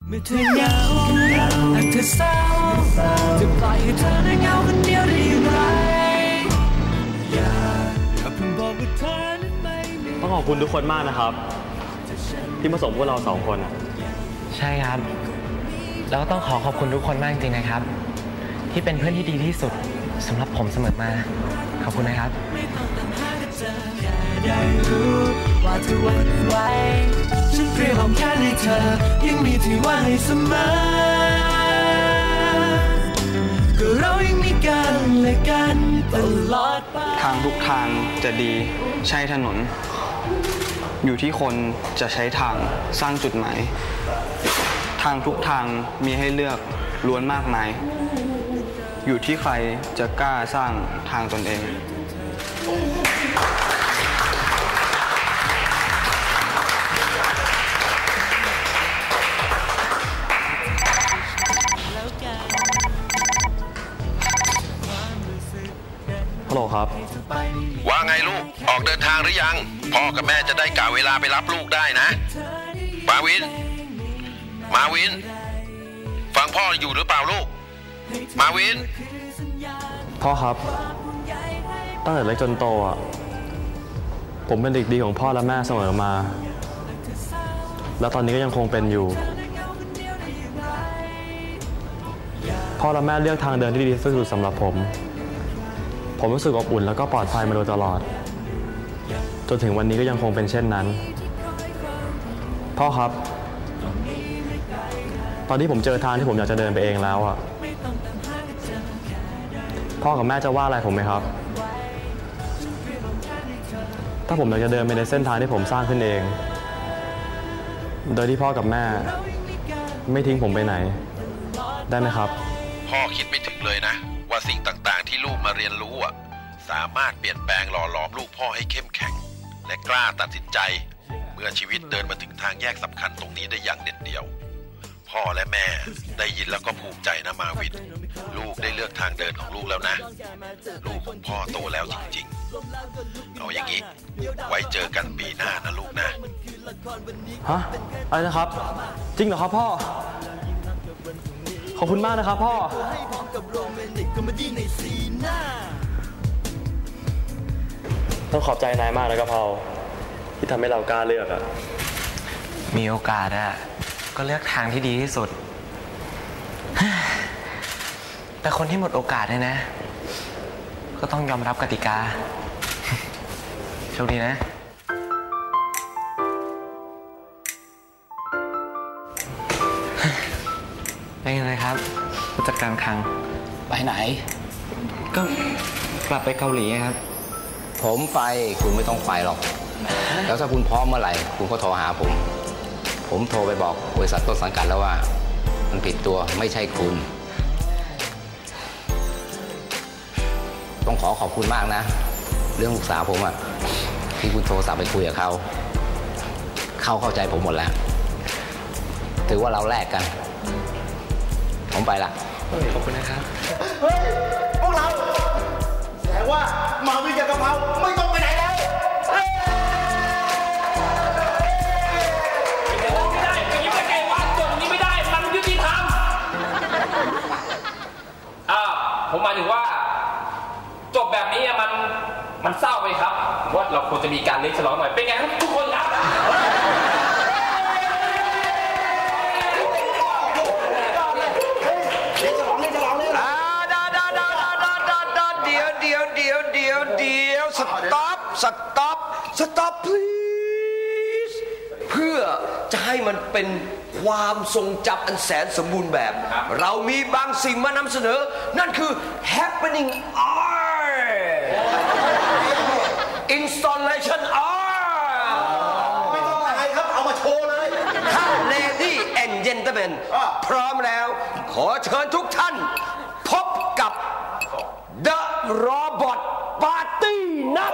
เมื่อเธอเหงาหากเธอเศร้าจะปล่อยให้เธอได้เหงาคนเดียวได้อย่างไรอย่าเพิ่งบอกว่าเธอนั้นไม่มีต้องขอบคุณทุกคนมากนะครับที่มาส่งพวกเรา2 คนใช่ครับแล้วก็ต้องขอบคุณทุกคนมากจริงๆนะครับที่เป็นเพื่อนที่ดีที่สุดสำหรับผมเสมอมาขอบคุณนะครับได้รู้ว่าเธอหวั่นไหวฉันเตรียมอ้อมแขนให้เธอยังมีที่ว่างให้เสมอก็เรายังมีกันและกันตลอดไปทางทุกทางจะดีใช่ถนนอยู่ที่คนจะใช้ทางสร้างจุดหมายทางทุกทางมีให้เลือกล้วนมากมายอยู่ที่ใครจะกล้าสร้างทางตนเองฮัลโหลครับว่าไงลูกออกเดินทางหรือยังพ่อกับแม่จะได้กะเวลาไปรับลูกได้นะมาวินฟังพ่ออยู่หรือเปล่าลูกมาวินพ่อครับตั้งแต่เล็กจนโตผมเป็นเด็กดีของพ่อและแม่เสมอมาและตอนนี้ก็ยังคงเป็นอยู่พ่อและแม่เลือกทางเดินที่ดีที่สุดสำหรับผมรู้สึกอบอุ่นแล้วก็ปลอดภัยมาโดยตลอดจนถึงวันนี้ก็ยังคงเป็นเช่นนั้นพ่อครับตอนที่ผมเจอทางที่ผมอยากจะเดินไปเองแล้วพ่อกับแม่จะว่าอะไรผมไหมครับถ้าผมอยากจะเดินไปในเส้นทางที่ผมสร้างขึ้นเองโดยที่พ่อกับแม่ไม่ทิ้งผมไปไหนได้ไหมครับพ่อคิดไม่ถึงเลยนะว่าสิ่งต่างๆที่ลูกมาเรียนรู้สามารถเปลี่ยนแปลงหล่อหลอมลูกพ่อให้เข้มแข็งและกล้าตัดสินใจเมื่อชีวิตเดินมาถึงทางแยกสำคัญตรงนี้ได้อย่างเด็ดเดี่ยวพ่อและแม่ได้ยินแล้วก็ภูมิใจนะมาวินลูกได้เลือกทางเดินของลูกแล้วนะลูกของพ่อโตแล้วจริงๆเอาอย่างนี้ไว้เจอกันปีหน้านะลูกนะฮะอะไรนะครับจริงเหรอครับพ่อขอบคุณมากนะครับพ่อต้องขอบใจนายมากนะครับพ่อที่ทำให้เรากล้าเลือกมีโอกาสก็เลือกทางที่ดีที่สุดแต่คนที่หมดโอกาสเนี่ยนะก็ต้องยอมรับกติกาโชคดีนะเป็นยังไงครับผู้จัดการคลังไปไหนก็กลับไปเกาหลีครับผมไปคุณไม่ต้องไปหรอกแล้วถ้าคุณพร้อมเมื่อไหร่คุณก็โทรหาผมโทรไปบอกบริษัทต้นสังกัดแล้วว่ามันผิดตัวไม่ใช่คุณต้องขอบคุณมากนะเรื่องลูกสาวผมที่คุณโทรศัพท์ไปคุยกับเขาเข้าใจผมหมดแล้วถือว่าเราแลกกันผมไปละขอบคุณนะครับเฮ้ยพวกเราแสดงว่ามาวินกับกะเพราไม่ต้องไปไหนแล้วผมหมายถึงว่าจบแบบนี้มันเศร้าไปครับว่าเราควรจะมีการเลี้ยงฉลองหน่อยเป็นไงครับทุกคนครับStop please เพื่อจะให้มันเป็นความทรงจำอันแสนสมบูรณ์แบบเรามีบางสิ่งมานำเสนอนั่นคือ happening art installation art ไม่ต้องอะไรครับเอามาโชว์เลยถ้า lady and gentlemen พร้อมแล้วขอเชิญทุกท่านพบกับ The Robot Party นับ